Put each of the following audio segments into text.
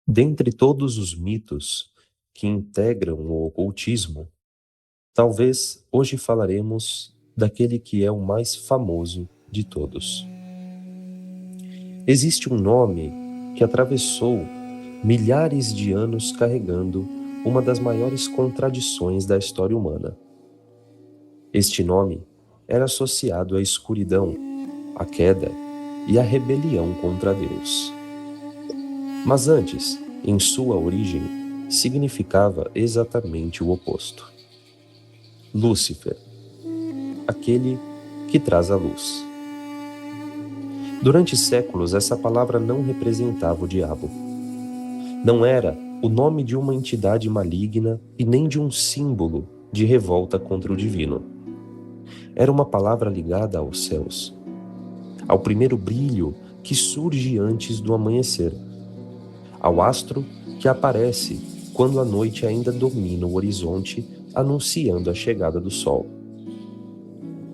Dentre todos os mitos que integram o ocultismo, talvez hoje falaremos daquele que é o mais famoso de todos. Existe um nome que atravessou milhares de anos carregando uma das maiores contradições da história humana. Este nome era associado à escuridão, à queda e à rebelião contra Deus. Mas antes, em sua origem, significava exatamente o oposto. Lúcifer, aquele que traz a luz. Durante séculos, essa palavra não representava o diabo. Não era o nome de uma entidade maligna e nem de um símbolo de revolta contra o divino. Era uma palavra ligada aos céus, ao primeiro brilho que surge antes do amanhecer, ao astro que aparece quando a noite ainda domina o horizonte, anunciando a chegada do sol.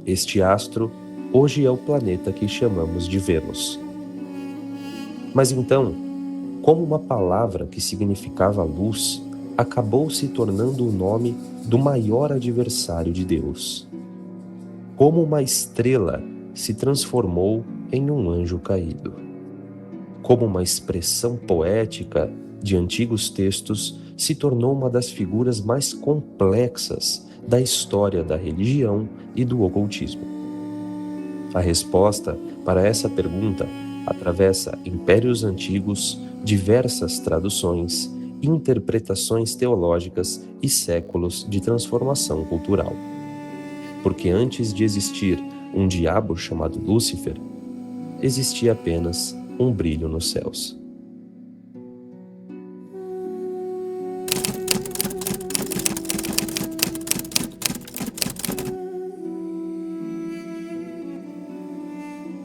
Este astro hoje é o planeta que chamamos de Vênus. Mas então, como uma palavra que significava luz acabou se tornando o nome do maior adversário de Deus? Como uma estrela se transformou em um anjo caído? Como uma expressão poética de antigos textos se tornou uma das figuras mais complexas da história da religião e do ocultismo? A resposta para essa pergunta atravessa impérios antigos, diversas traduções, interpretações teológicas e séculos de transformação cultural. Porque antes de existir um diabo chamado Lúcifer, existia apenas um brilho nos céus.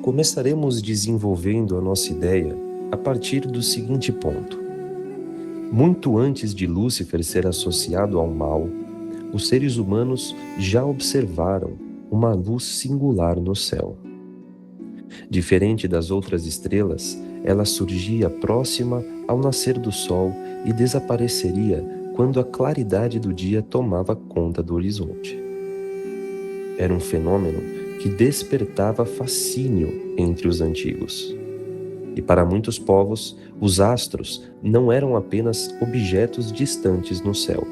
Começaremos desenvolvendo a nossa ideia a partir do seguinte ponto. Muito antes de Lúcifer ser associado ao mal, os seres humanos já observaram uma luz singular no céu. Diferente das outras estrelas, ela surgia próxima ao nascer do sol e desapareceria quando a claridade do dia tomava conta do horizonte. Era um fenômeno que despertava fascínio entre os antigos. E para muitos povos, os astros não eram apenas objetos distantes no céu.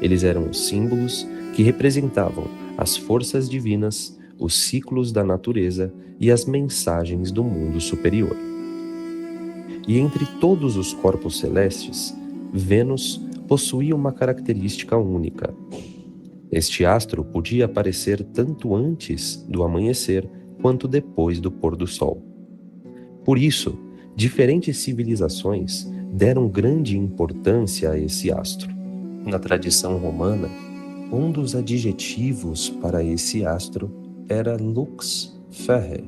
Eles eram símbolos que representavam as forças divinas, os ciclos da natureza e as mensagens do mundo superior. E entre todos os corpos celestes, Vênus possuía uma característica única. Este astro podia aparecer tanto antes do amanhecer quanto depois do pôr do sol. Por isso, diferentes civilizações deram grande importância a esse astro. Na tradição romana, um dos adjetivos para esse astro era lux ferre,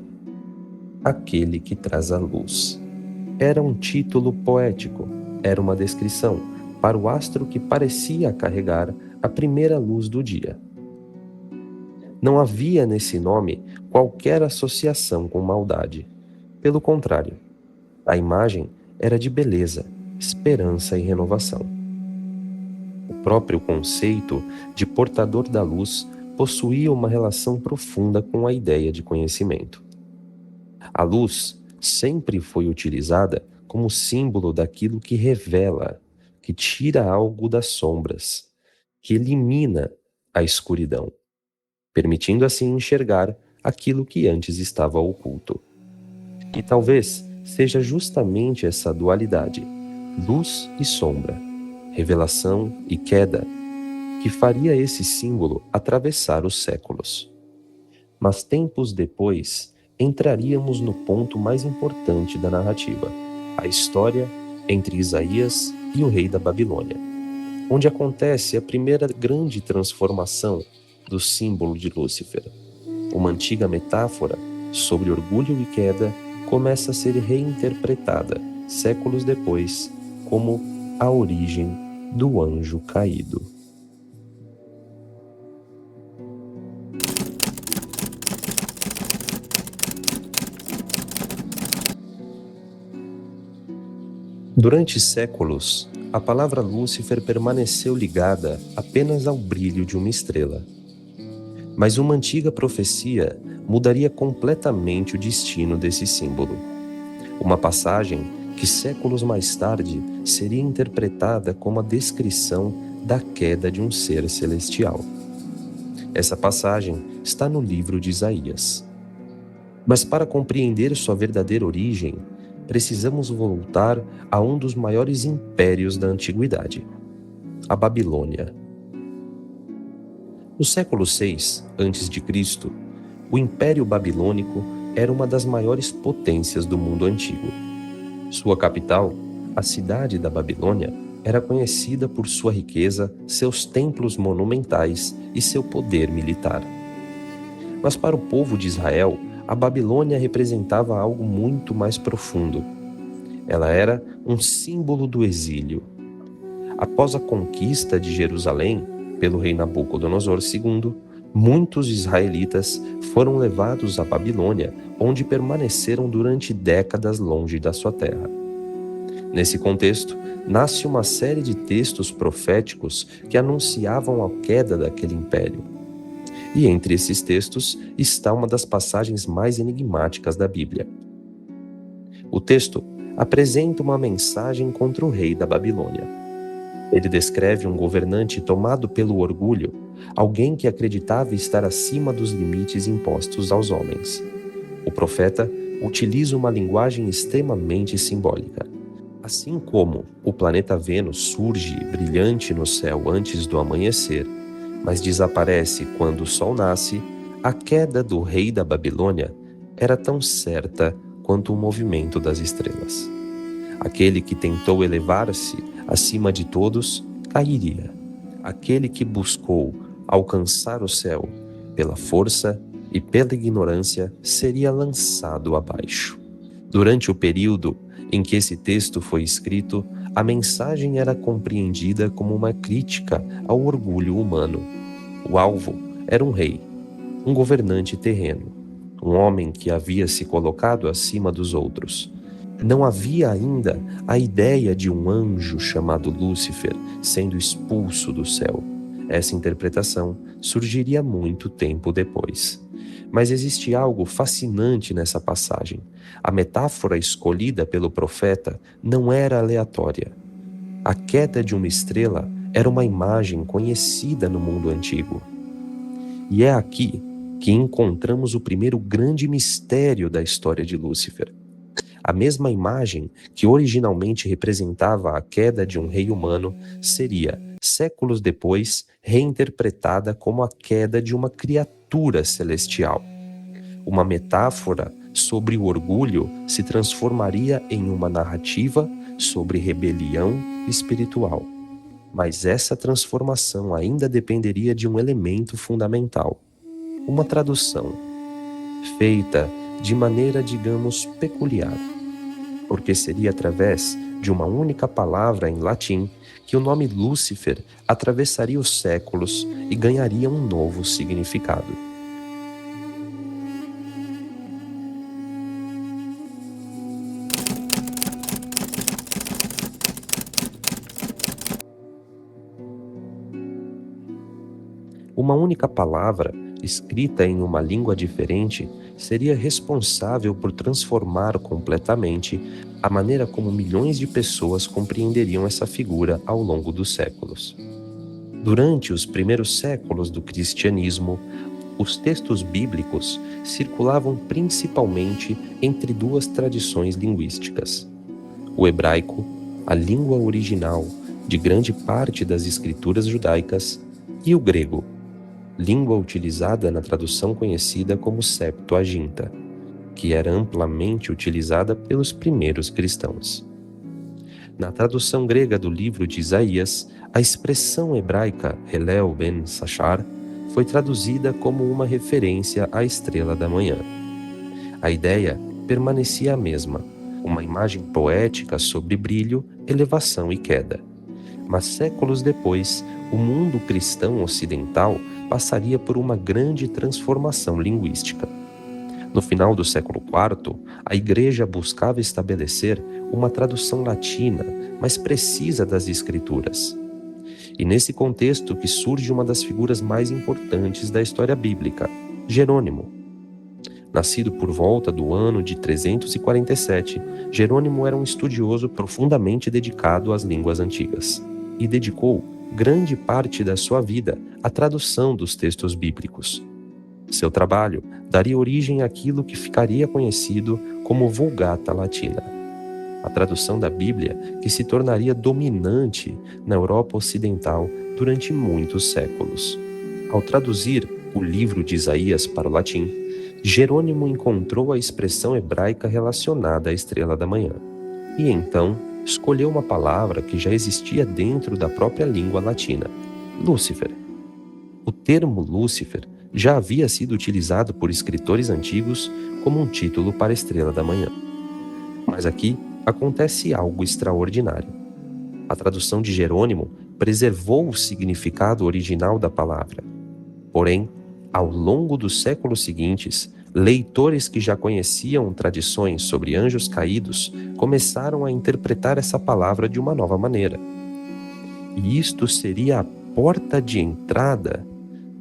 aquele que traz a luz. Era um título poético, era uma descrição para o astro que parecia carregar a primeira luz do dia. Não havia nesse nome qualquer associação com maldade. Pelo contrário, a imagem era de beleza, esperança e renovação. O próprio conceito de portador da luz possuía uma relação profunda com a ideia de conhecimento. A luz sempre foi utilizada como símbolo daquilo que revela, que tira algo das sombras, que elimina a escuridão, permitindo assim enxergar aquilo que antes estava oculto. E talvez seja justamente essa dualidade, luz e sombra, revelação e queda, que faria esse símbolo atravessar os séculos. Mas tempos depois, entraríamos no ponto mais importante da narrativa, a história entre Isaías e o rei da Babilônia, onde acontece a primeira grande transformação do símbolo de Lúcifer. Uma antiga metáfora sobre orgulho e queda começa a ser reinterpretada, séculos depois, como a origem do anjo caído. Durante séculos, a palavra Lúcifer permaneceu ligada apenas ao brilho de uma estrela. Mas uma antiga profecia mudaria completamente o destino desse símbolo. Uma passagem que séculos mais tarde seria interpretada como a descrição da queda de um ser celestial. Essa passagem está no livro de Isaías. Mas para compreender sua verdadeira origem, precisamos voltar a um dos maiores impérios da antiguidade, a Babilônia. No século VI a.C., o Império Babilônico era uma das maiores potências do mundo antigo. Sua capital, a cidade da Babilônia, era conhecida por sua riqueza, seus templos monumentais e seu poder militar. Mas para o povo de Israel, a Babilônia representava algo muito mais profundo. Ela era um símbolo do exílio. Após a conquista de Jerusalém pelo rei Nabucodonosor II, muitos israelitas foram levados à Babilônia, onde permaneceram durante décadas longe da sua terra. Nesse contexto, nasce uma série de textos proféticos que anunciavam a queda daquele império. E entre esses textos está uma das passagens mais enigmáticas da Bíblia. O texto apresenta uma mensagem contra o rei da Babilônia. Ele descreve um governante tomado pelo orgulho, alguém que acreditava estar acima dos limites impostos aos homens. O profeta utiliza uma linguagem extremamente simbólica. Assim como o planeta Vênus surge brilhante no céu antes do amanhecer, mas desaparece quando o sol nasce, a queda do rei da Babilônia era tão certa quanto o movimento das estrelas. Aquele que tentou elevar-se acima de todos, cairia. Aquele que buscou alcançar o céu pela força e pela ignorância seria lançado abaixo. Durante o período em que esse texto foi escrito, a mensagem era compreendida como uma crítica ao orgulho humano. O alvo era um rei, um governante terreno, um homem que havia se colocado acima dos outros. Não havia ainda a ideia de um anjo chamado Lúcifer sendo expulso do céu. Essa interpretação surgiria muito tempo depois. Mas existe algo fascinante nessa passagem. A metáfora escolhida pelo profeta não era aleatória. A queda de uma estrela era uma imagem conhecida no mundo antigo. E é aqui que encontramos o primeiro grande mistério da história de Lúcifer. A mesma imagem que originalmente representava a queda de um rei humano seria, séculos depois, reinterpretada como a queda de uma criatura celestial. Uma metáfora sobre o orgulho se transformaria em uma narrativa sobre rebelião espiritual. Mas essa transformação ainda dependeria de um elemento fundamental: uma tradução, feita de maneira, digamos, peculiar, porque seria através de uma única palavra em latim que o nome Lúcifer atravessaria os séculos e ganharia um novo significado. Uma única palavra, escrita em uma língua diferente, seria responsável por transformar completamente a maneira como milhões de pessoas compreenderiam essa figura ao longo dos séculos. Durante os primeiros séculos do cristianismo, os textos bíblicos circulavam principalmente entre duas tradições linguísticas: o hebraico, a língua original de grande parte das escrituras judaicas, e o grego, língua utilizada na tradução conhecida como Septuaginta, que era amplamente utilizada pelos primeiros cristãos. Na tradução grega do livro de Isaías, a expressão hebraica Helel ben Sachar foi traduzida como uma referência à estrela da manhã. A ideia permanecia a mesma, uma imagem poética sobre brilho, elevação e queda. Mas séculos depois, o mundo cristão ocidental passaria por uma grande transformação linguística. No final do século IV, a Igreja buscava estabelecer uma tradução latina mais precisa das Escrituras. E nesse contexto que surge uma das figuras mais importantes da história bíblica, Jerônimo. Nascido por volta do ano de 347, Jerônimo era um estudioso profundamente dedicado às línguas antigas e dedicou grande parte da sua vida à tradução dos textos bíblicos. Seu trabalho daria origem àquilo que ficaria conhecido como Vulgata Latina, a tradução da Bíblia que se tornaria dominante na Europa Ocidental durante muitos séculos. Ao traduzir o livro de Isaías para o latim, Jerônimo encontrou a expressão hebraica relacionada à estrela da manhã, e então escolheu uma palavra que já existia dentro da própria língua latina, Lúcifer. O termo Lúcifer já havia sido utilizado por escritores antigos como um título para a estrela da manhã. Mas aqui acontece algo extraordinário. A tradução de Jerônimo preservou o significado original da palavra. Porém, ao longo dos séculos seguintes, leitores que já conheciam tradições sobre anjos caídos começaram a interpretar essa palavra de uma nova maneira. E isto seria a porta de entrada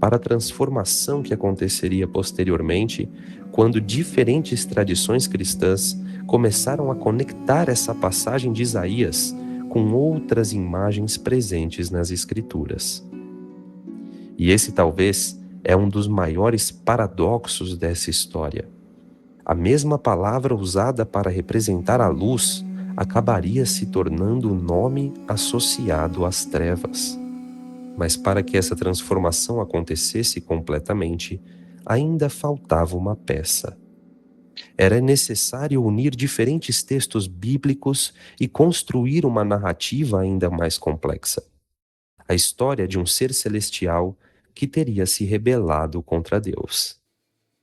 para a transformação que aconteceria posteriormente, quando diferentes tradições cristãs começaram a conectar essa passagem de Isaías com outras imagens presentes nas Escrituras. E esse talvez é um dos maiores paradoxos dessa história. A mesma palavra usada para representar a luz acabaria se tornando o nome associado às trevas. Mas para que essa transformação acontecesse completamente, ainda faltava uma peça. Era necessário unir diferentes textos bíblicos e construir uma narrativa ainda mais complexa. A história de um ser celestial que teria se rebelado contra Deus.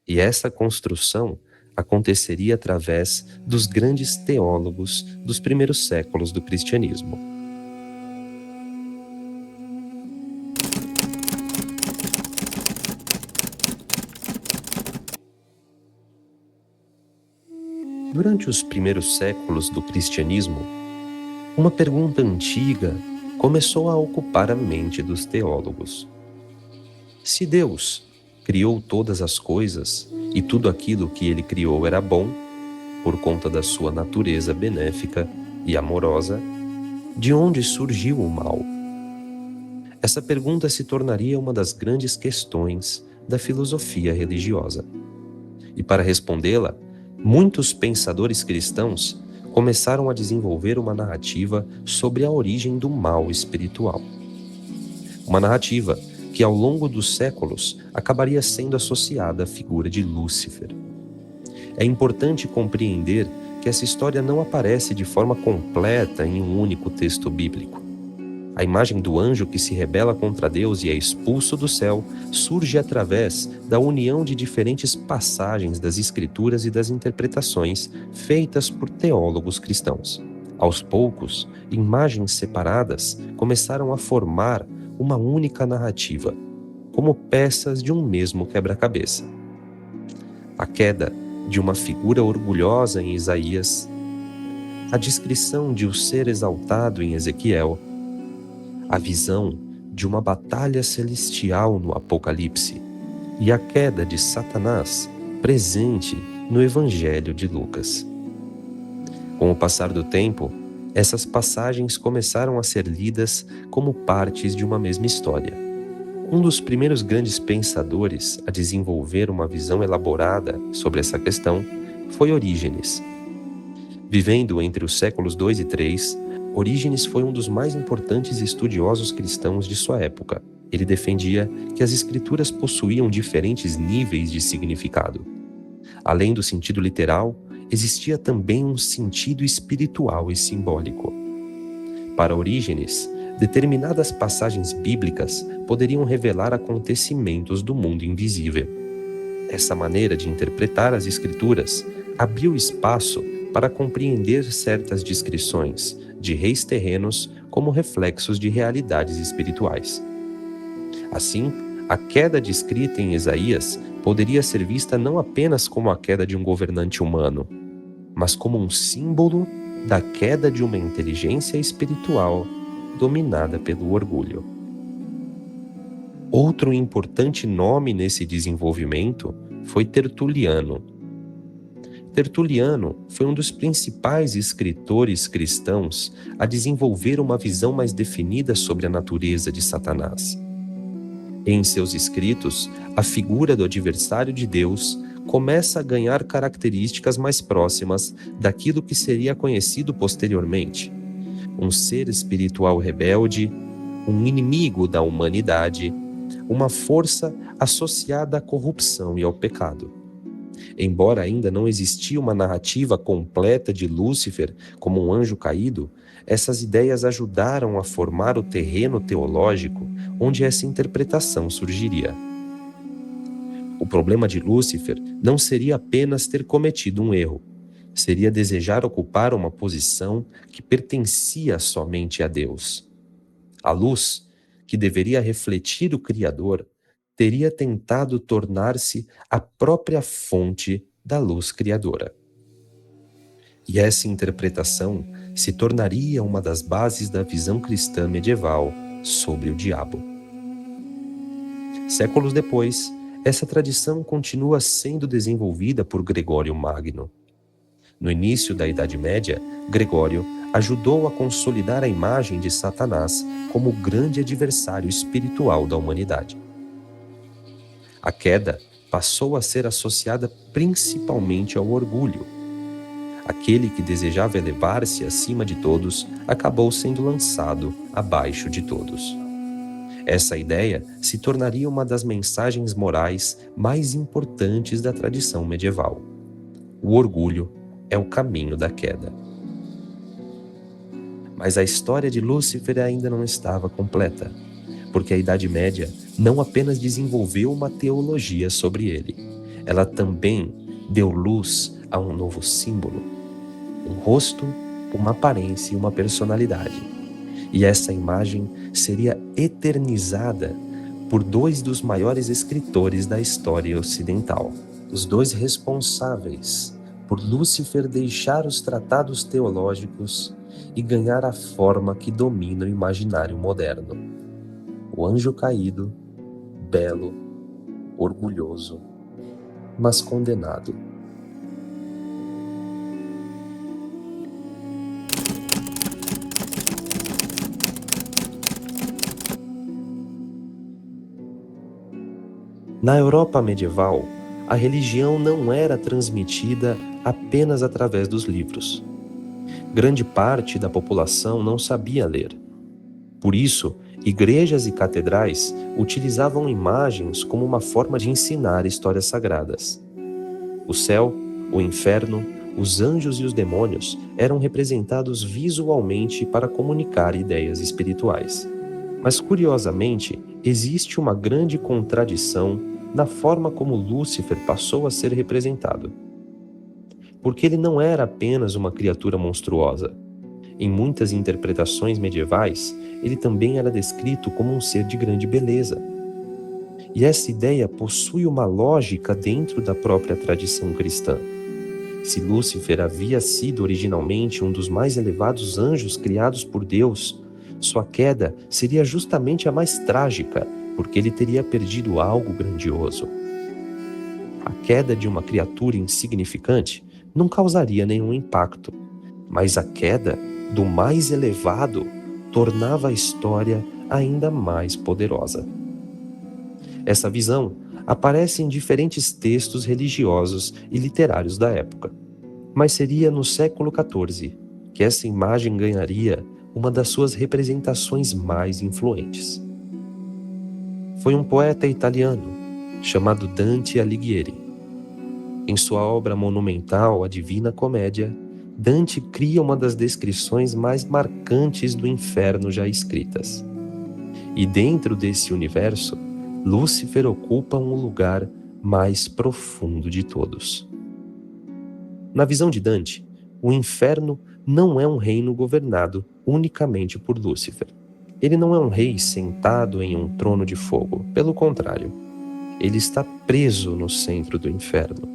E essa construção aconteceria através dos grandes teólogos dos primeiros séculos do cristianismo. Durante os primeiros séculos do cristianismo, uma pergunta antiga começou a ocupar a mente dos teólogos. Se Deus criou todas as coisas e tudo aquilo que ele criou era bom, por conta da sua natureza benéfica e amorosa, de onde surgiu o mal? Essa pergunta se tornaria uma das grandes questões da filosofia religiosa. E para respondê-la, muitos pensadores cristãos começaram a desenvolver uma narrativa sobre a origem do mal espiritual. Uma narrativa que ao longo dos séculos acabaria sendo associada à figura de Lúcifer. É importante compreender que essa história não aparece de forma completa em um único texto bíblico. A imagem do anjo que se rebela contra Deus e é expulso do céu surge através da união de diferentes passagens das Escrituras e das interpretações feitas por teólogos cristãos. Aos poucos, imagens separadas começaram a formar uma única narrativa, como peças de um mesmo quebra-cabeça. A queda de uma figura orgulhosa em Isaías, a descrição de um ser exaltado em Ezequiel, a visão de uma batalha celestial no Apocalipse e a queda de Satanás presente no Evangelho de Lucas. Com o passar do tempo, essas passagens começaram a ser lidas como partes de uma mesma história. Um dos primeiros grandes pensadores a desenvolver uma visão elaborada sobre essa questão foi Orígenes. Vivendo entre os séculos 2 e 3, Orígenes foi um dos mais importantes estudiosos cristãos de sua época. Ele defendia que as escrituras possuíam diferentes níveis de significado. Além do sentido literal, existia também um sentido espiritual e simbólico. Para Orígenes, determinadas passagens bíblicas poderiam revelar acontecimentos do mundo invisível. Essa maneira de interpretar as escrituras abriu espaço para compreender certas descrições de reis terrenos como reflexos de realidades espirituais. Assim, a queda descrita em Isaías poderia ser vista não apenas como a queda de um governante humano, mas como um símbolo da queda de uma inteligência espiritual dominada pelo orgulho. Outro importante nome nesse desenvolvimento foi Tertuliano. Tertuliano foi um dos principais escritores cristãos a desenvolver uma visão mais definida sobre a natureza de Satanás. Em seus escritos, a figura do adversário de Deus começa a ganhar características mais próximas daquilo que seria conhecido posteriormente: um ser espiritual rebelde, um inimigo da humanidade, uma força associada à corrupção e ao pecado. Embora ainda não existia uma narrativa completa de Lúcifer como um anjo caído, essas ideias ajudaram a formar o terreno teológico onde essa interpretação surgiria. O problema de Lúcifer não seria apenas ter cometido um erro, seria desejar ocupar uma posição que pertencia somente a Deus. A luz, que deveria refletir o Criador, teria tentado tornar-se a própria fonte da luz criadora. E essa interpretação se tornaria uma das bases da visão cristã medieval sobre o diabo. Séculos depois, essa tradição continua sendo desenvolvida por Gregório Magno. No início da Idade Média, Gregório ajudou a consolidar a imagem de Satanás como o grande adversário espiritual da humanidade. A queda passou a ser associada principalmente ao orgulho. Aquele que desejava elevar-se acima de todos acabou sendo lançado abaixo de todos. Essa ideia se tornaria uma das mensagens morais mais importantes da tradição medieval. O orgulho é o caminho da queda. Mas a história de Lúcifer ainda não estava completa, porque a Idade Média não apenas desenvolveu uma teologia sobre ele, ela também deu luz a um novo símbolo, um rosto, uma aparência e uma personalidade. E essa imagem seria eternizada por dois dos maiores escritores da história ocidental, os dois responsáveis por Lúcifer deixar os tratados teológicos e ganhar a forma que domina o imaginário moderno. O anjo caído, belo, orgulhoso, mas condenado. Na Europa medieval, a religião não era transmitida apenas através dos livros. Grande parte da população não sabia ler. Por isso, igrejas e catedrais utilizavam imagens como uma forma de ensinar histórias sagradas. O céu, o inferno, os anjos e os demônios eram representados visualmente para comunicar ideias espirituais. Mas, curiosamente, existe uma grande contradição na forma como Lúcifer passou a ser representado. Porque ele não era apenas uma criatura monstruosa. Em muitas interpretações medievais, ele também era descrito como um ser de grande beleza. E essa ideia possui uma lógica dentro da própria tradição cristã. Se Lúcifer havia sido originalmente um dos mais elevados anjos criados por Deus, sua queda seria justamente a mais trágica, porque ele teria perdido algo grandioso. A queda de uma criatura insignificante não causaria nenhum impacto, mas a queda do mais elevado tornava a história ainda mais poderosa. Essa visão aparece em diferentes textos religiosos e literários da época, mas seria no século XIV que essa imagem ganharia uma das suas representações mais influentes. Foi um poeta italiano chamado Dante Alighieri. Em sua obra monumental, A Divina Comédia, Dante cria uma das descrições mais marcantes do inferno já escritas. E dentro desse universo, Lúcifer ocupa um lugar mais profundo de todos. Na visão de Dante, o inferno não é um reino governado unicamente por Lúcifer. Ele não é um rei sentado em um trono de fogo, pelo contrário. Ele está preso no centro do inferno,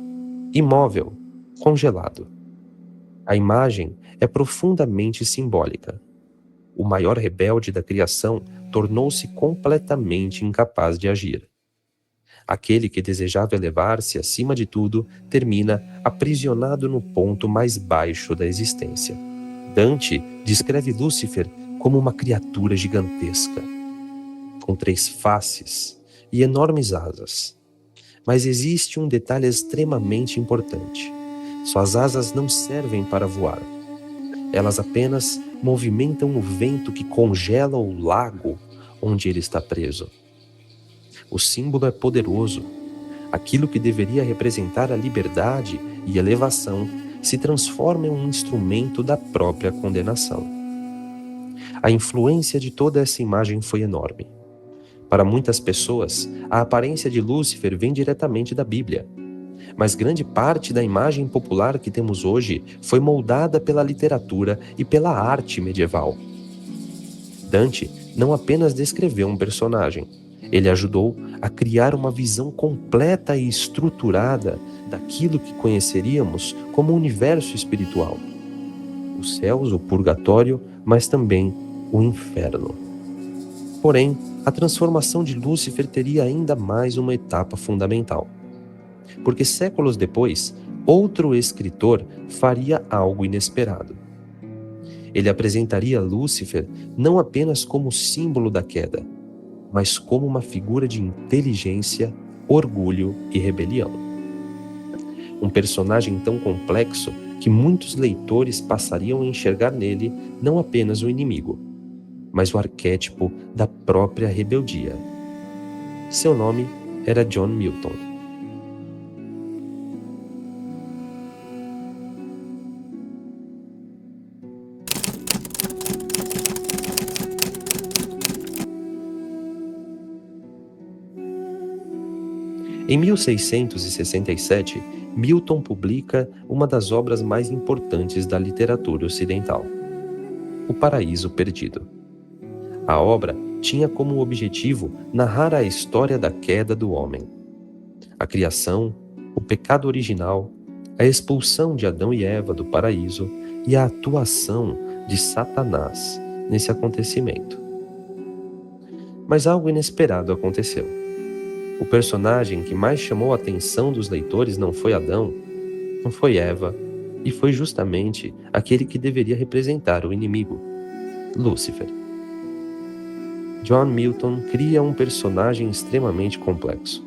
imóvel, congelado. A imagem é profundamente simbólica. O maior rebelde da criação tornou-se completamente incapaz de agir. Aquele que desejava elevar-se acima de tudo termina aprisionado no ponto mais baixo da existência. Dante descreve Lúcifer como uma criatura gigantesca, com 3 faces e enormes asas. Mas existe um detalhe extremamente importante. Suas asas não servem para voar. Elas apenas movimentam o vento que congela o lago onde ele está preso. O símbolo é poderoso. Aquilo que deveria representar a liberdade e elevação se transforma em um instrumento da própria condenação. A influência de toda essa imagem foi enorme. Para muitas pessoas, a aparência de Lúcifer vem diretamente da Bíblia. Mas grande parte da imagem popular que temos hoje foi moldada pela literatura e pela arte medieval. Dante não apenas descreveu um personagem, ele ajudou a criar uma visão completa e estruturada daquilo que conheceríamos como universo espiritual. Os céus, o purgatório, mas também o inferno. Porém, a transformação de Lúcifer teria ainda mais uma etapa fundamental. Porque séculos depois, outro escritor faria algo inesperado. Ele apresentaria Lúcifer não apenas como símbolo da queda, mas como uma figura de inteligência, orgulho e rebelião. Um personagem tão complexo que muitos leitores passariam a enxergar nele não apenas o inimigo, mas o arquétipo da própria rebeldia. Seu nome era John Milton. Em 1667, Milton publica uma das obras mais importantes da literatura ocidental, O Paraíso Perdido. A obra tinha como objetivo narrar a história da queda do homem, a criação, o pecado original, a expulsão de Adão e Eva do paraíso e a atuação de Satanás nesse acontecimento. Mas algo inesperado aconteceu. O personagem que mais chamou a atenção dos leitores não foi Adão, não foi Eva, e foi justamente aquele que deveria representar o inimigo, Lúcifer. John Milton cria um personagem extremamente complexo.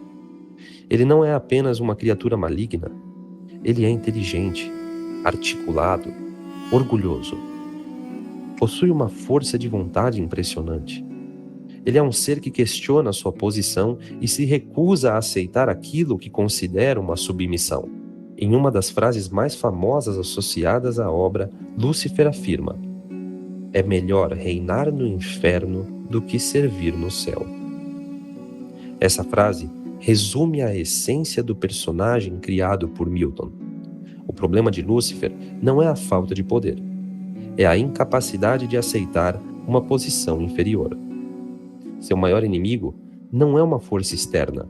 Ele não é apenas uma criatura maligna, ele é inteligente, articulado, orgulhoso. Possui uma força de vontade impressionante. Ele é um ser que questiona sua posição e se recusa a aceitar aquilo que considera uma submissão. Em uma das frases mais famosas associadas à obra, Lúcifer afirma: "É melhor reinar no inferno do que servir no céu." Essa frase resume a essência do personagem criado por Milton. O problema de Lúcifer não é a falta de poder, é a incapacidade de aceitar uma posição inferior. Seu maior inimigo não é uma força externa,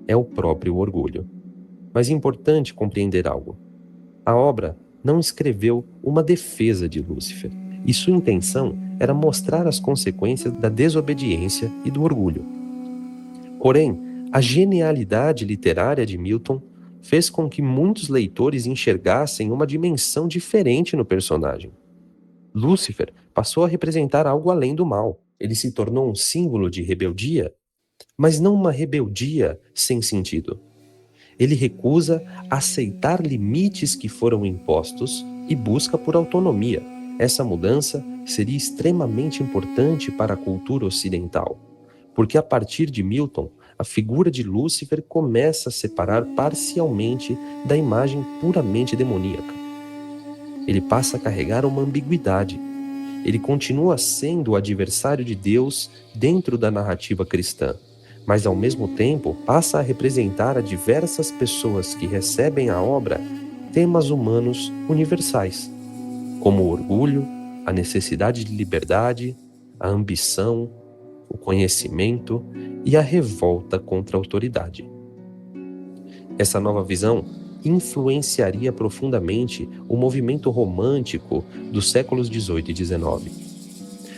é o próprio orgulho. Mas é importante compreender algo. A obra não escreveu uma defesa de Lúcifer, e sua intenção era mostrar as consequências da desobediência e do orgulho. Porém, a genialidade literária de Milton fez com que muitos leitores enxergassem uma dimensão diferente no personagem. Lúcifer passou a representar algo além do mal. Ele se tornou um símbolo de rebeldia, mas não uma rebeldia sem sentido. Ele recusa aceitar limites que foram impostos e busca por autonomia. Essa mudança seria extremamente importante para a cultura ocidental, porque a partir de Milton, a figura de Lúcifer começa a separar parcialmente da imagem puramente demoníaca. Ele passa a carregar uma ambiguidade. Ele continua sendo o adversário de Deus dentro da narrativa cristã, mas ao mesmo tempo passa a representar a diversas pessoas que recebem a obra temas humanos universais, como o orgulho, a necessidade de liberdade, a ambição, o conhecimento e a revolta contra a autoridade. Essa nova visão influenciaria profundamente o movimento romântico dos séculos XVIII e XIX.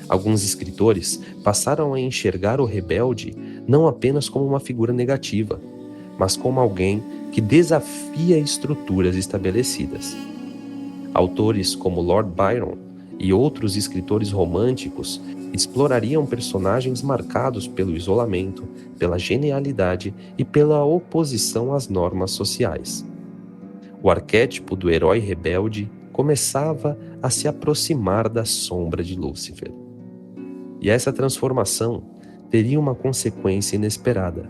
Alguns escritores passaram a enxergar o rebelde não apenas como uma figura negativa, mas como alguém que desafia estruturas estabelecidas. Autores como Lord Byron e outros escritores românticos explorariam personagens marcados pelo isolamento, pela genialidade e pela oposição às normas sociais. O arquétipo do herói rebelde começava a se aproximar da sombra de Lúcifer. E essa transformação teria uma consequência inesperada.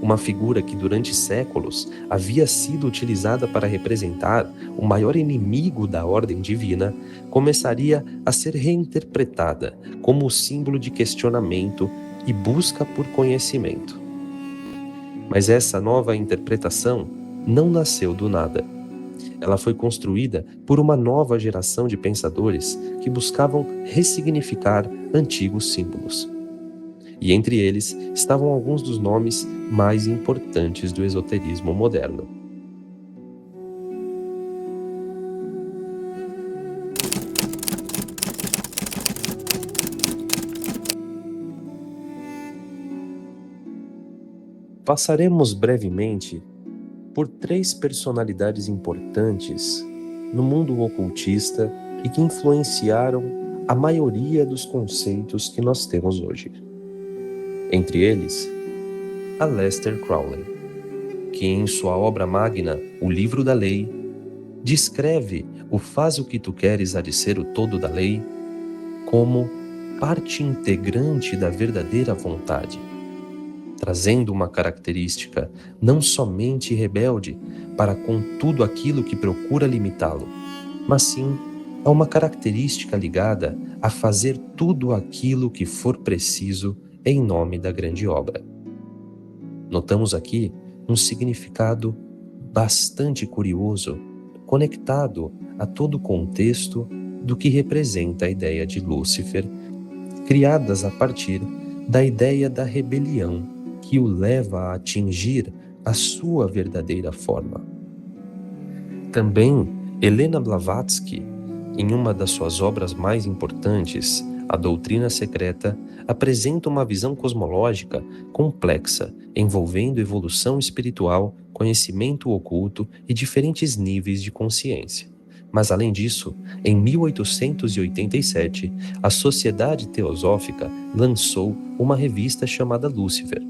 Uma figura que durante séculos havia sido utilizada para representar o maior inimigo da ordem divina, começaria a ser reinterpretada como o símbolo de questionamento e busca por conhecimento. Mas essa nova interpretação não nasceu do nada. Ela foi construída por uma nova geração de pensadores que buscavam ressignificar antigos símbolos. E entre eles estavam alguns dos nomes mais importantes do esoterismo moderno. Passaremos brevemente por 3 personalidades importantes no mundo ocultista e que influenciaram a maioria dos conceitos que nós temos hoje. Entre eles, Aleister Crowley, que em sua obra magna, O Livro da Lei, descreve o faz o que tu queres há de ser o todo da lei como parte integrante da verdadeira vontade, trazendo uma característica não somente rebelde para com tudo aquilo que procura limitá-lo, mas sim a uma característica ligada a fazer tudo aquilo que for preciso em nome da grande obra. Notamos aqui um significado bastante curioso, conectado a todo o contexto do que representa a ideia de Lúcifer, criadas a partir da ideia da rebelião que o leva a atingir a sua verdadeira forma. Também Helena Blavatsky, em uma das suas obras mais importantes, A Doutrina Secreta, apresenta uma visão cosmológica complexa, envolvendo evolução espiritual, conhecimento oculto e diferentes níveis de consciência. Mas, além disso, em 1887, a Sociedade Teosófica lançou uma revista chamada Lúcifer.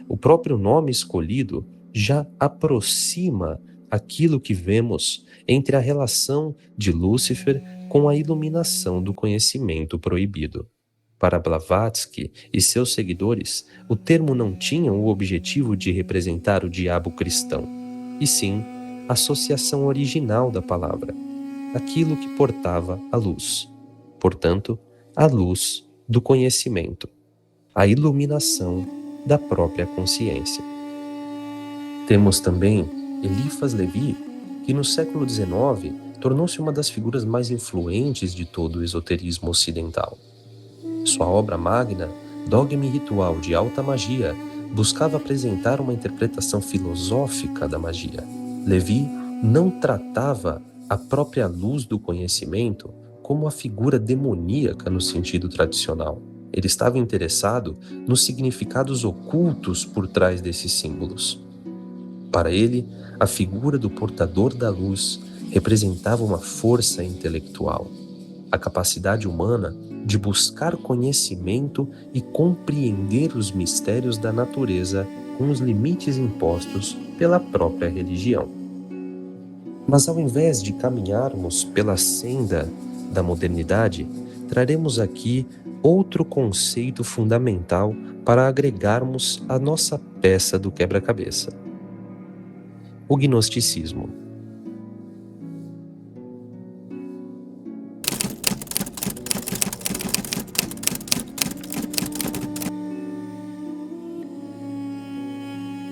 O próprio nome escolhido já aproxima aquilo que vemos entre a relação de Lúcifer com a iluminação do conhecimento proibido. Para Blavatsky e seus seguidores, o termo não tinha o objetivo de representar o diabo cristão, e sim a associação original da palavra, aquilo que portava a luz. Portanto, a luz do conhecimento, a iluminação da própria consciência. Temos também Eliphas Levi, que no século XIX tornou-se uma das figuras mais influentes de todo o esoterismo ocidental. Sua obra magna, Dogma e Ritual de Alta Magia, buscava apresentar uma interpretação filosófica da magia. Levi não tratava a própria luz do conhecimento como a figura demoníaca no sentido tradicional. Ele estava interessado nos significados ocultos por trás desses símbolos. Para ele, a figura do portador da luz representava uma força intelectual, a capacidade humana de buscar conhecimento e compreender os mistérios da natureza com os limites impostos pela própria religião. Mas ao invés de caminharmos pela senda da modernidade, traremos aqui outro conceito fundamental para agregarmos à nossa peça do quebra-cabeça: o gnosticismo.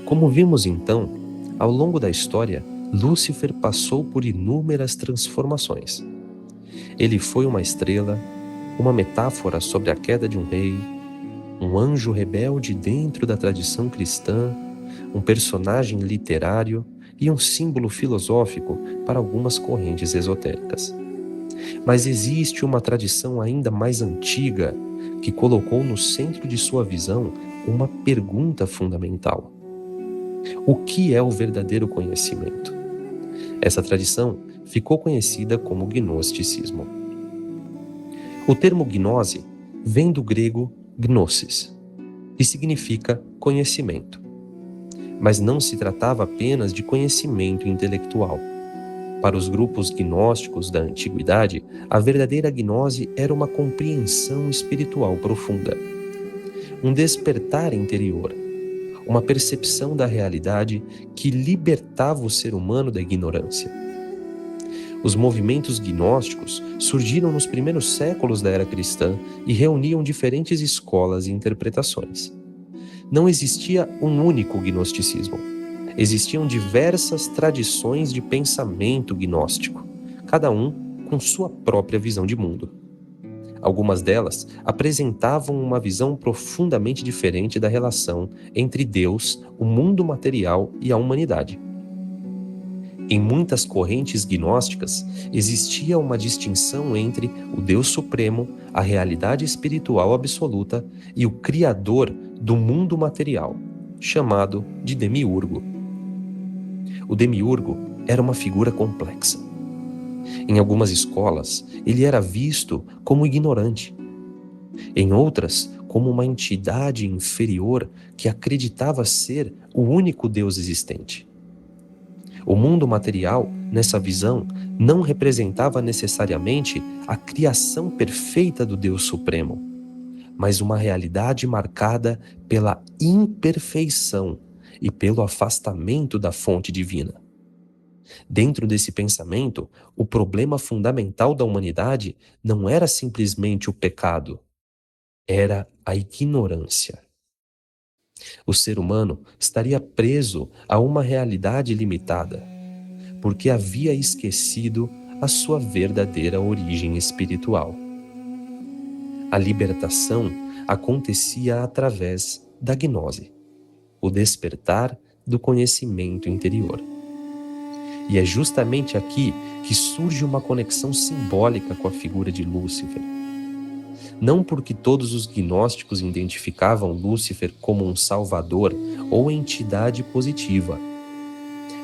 Como vimos então, ao longo da história, Lúcifer passou por inúmeras transformações. Ele foi uma estrela, uma metáfora sobre a queda de um rei, um anjo rebelde dentro da tradição cristã, um personagem literário e um símbolo filosófico para algumas correntes esotéricas. Mas existe uma tradição ainda mais antiga que colocou no centro de sua visão uma pergunta fundamental: o que é o verdadeiro conhecimento? Essa tradição ficou conhecida como gnosticismo. O termo gnose vem do grego gnosis, que significa conhecimento. Mas não se tratava apenas de conhecimento intelectual. Para os grupos gnósticos da antiguidade, a verdadeira gnose era uma compreensão espiritual profunda, um despertar interior, uma percepção da realidade que libertava o ser humano da ignorância. Os movimentos gnósticos surgiram nos primeiros séculos da era cristã e reuniam diferentes escolas e interpretações. Não existia um único gnosticismo. Existiam diversas tradições de pensamento gnóstico, cada um com sua própria visão de mundo. Algumas delas apresentavam uma visão profundamente diferente da relação entre Deus, o mundo material e a humanidade. Em muitas correntes gnósticas, existia uma distinção entre o Deus Supremo, a realidade espiritual absoluta e o Criador do mundo material, chamado de Demiurgo. O Demiurgo era uma figura complexa. Em algumas escolas, ele era visto como ignorante. Em outras, como uma entidade inferior que acreditava ser o único Deus existente. O mundo material, nessa visão, não representava necessariamente a criação perfeita do Deus Supremo, mas uma realidade marcada pela imperfeição e pelo afastamento da fonte divina. Dentro desse pensamento, o problema fundamental da humanidade não era simplesmente o pecado, era a ignorância. O ser humano estaria preso a uma realidade limitada, porque havia esquecido a sua verdadeira origem espiritual. A libertação acontecia através da gnose, o despertar do conhecimento interior. E é justamente aqui que surge uma conexão simbólica com a figura de Lúcifer. Não porque todos os gnósticos identificavam Lúcifer como um salvador ou entidade positiva.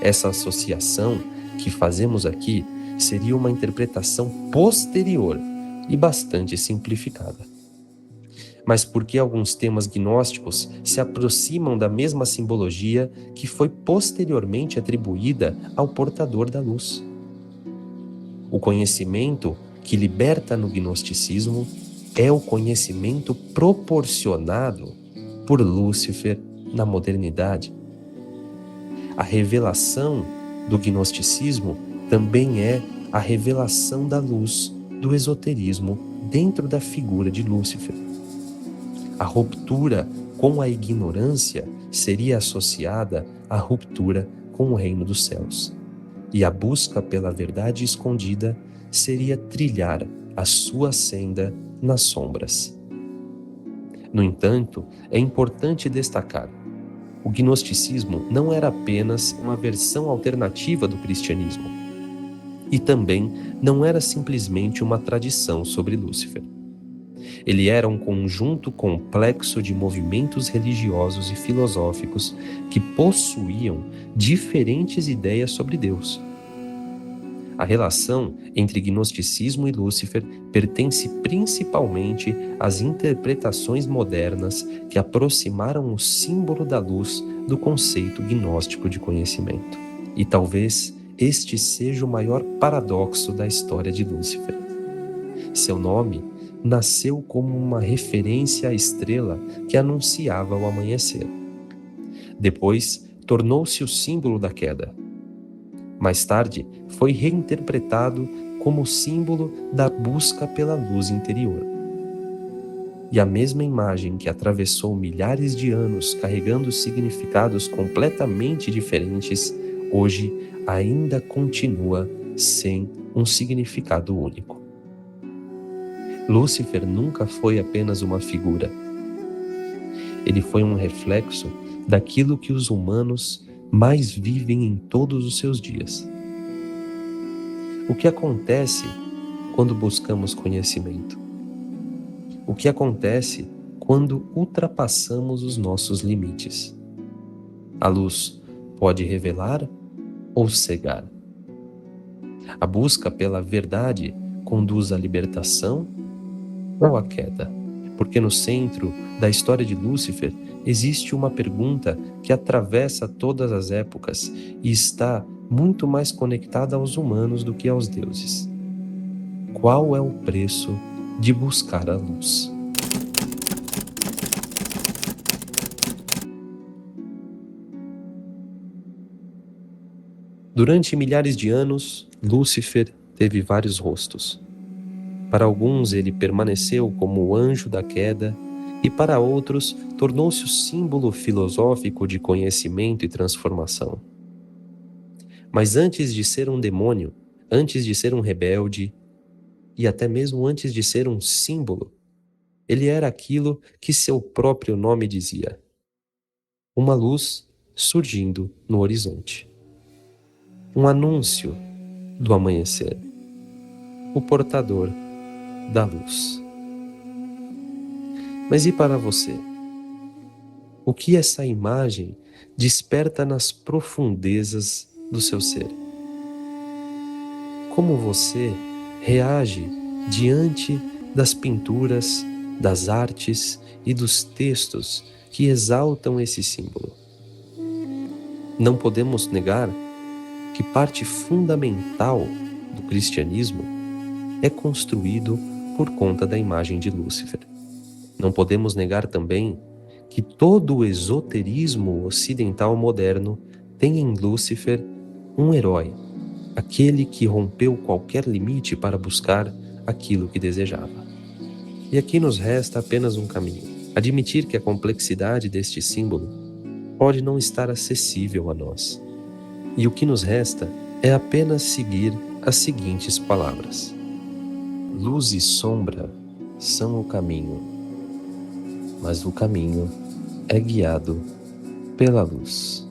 Essa associação que fazemos aqui seria uma interpretação posterior e bastante simplificada. Mas porque alguns temas gnósticos se aproximam da mesma simbologia que foi posteriormente atribuída ao portador da luz. O conhecimento que liberta no gnosticismo é o conhecimento proporcionado por Lúcifer na modernidade. A revelação do gnosticismo também é a revelação da luz do esoterismo dentro da figura de Lúcifer. A ruptura com a ignorância seria associada à ruptura com o reino dos céus. E a busca pela verdade escondida seria trilhar a sua senda nas sombras. No entanto, é importante destacar: o gnosticismo não era apenas uma versão alternativa do cristianismo, e também não era simplesmente uma tradição sobre Lúcifer. Ele era um conjunto complexo de movimentos religiosos e filosóficos que possuíam diferentes ideias sobre Deus. A relação entre gnosticismo e Lúcifer pertence principalmente às interpretações modernas que aproximaram o símbolo da luz do conceito gnóstico de conhecimento. E talvez este seja o maior paradoxo da história de Lúcifer. Seu nome nasceu como uma referência à estrela que anunciava o amanhecer. Depois, tornou-se o símbolo da queda. Mais tarde, foi reinterpretado como símbolo da busca pela luz interior. E a mesma imagem que atravessou milhares de anos carregando significados completamente diferentes, hoje ainda continua sem um significado único. Lúcifer nunca foi apenas uma figura. Ele foi um reflexo daquilo que os humanos mais vivem em todos os seus dias. O que acontece quando buscamos conhecimento? O que acontece quando ultrapassamos os nossos limites? A luz pode revelar ou cegar? A busca pela verdade conduz à libertação ou à queda? Porque no centro da história de Lúcifer existe uma pergunta que atravessa todas as épocas e está muito mais conectada aos humanos do que aos deuses. Qual é o preço de buscar a luz? Durante milhares de anos, Lúcifer teve vários rostos. Para alguns, ele permaneceu como o anjo da queda, e para outros, tornou-se o símbolo filosófico de conhecimento e transformação. Mas antes de ser um demônio, antes de ser um rebelde, e até mesmo antes de ser um símbolo, ele era aquilo que seu próprio nome dizia: uma luz surgindo no horizonte. Um anúncio do amanhecer. O portador da luz. Mas e para você? O que essa imagem desperta nas profundezas do seu ser? Como você reage diante das pinturas, das artes e dos textos que exaltam esse símbolo? Não podemos negar que parte fundamental do cristianismo é construído por conta da imagem de Lúcifer. Não podemos negar também que todo o esoterismo ocidental moderno tem em Lúcifer um herói, aquele que rompeu qualquer limite para buscar aquilo que desejava. E aqui nos resta apenas um caminho: admitir que a complexidade deste símbolo pode não estar acessível a nós. E o que nos resta é apenas seguir as seguintes palavras: luz e sombra são o caminho, mas o caminho é guiado pela luz.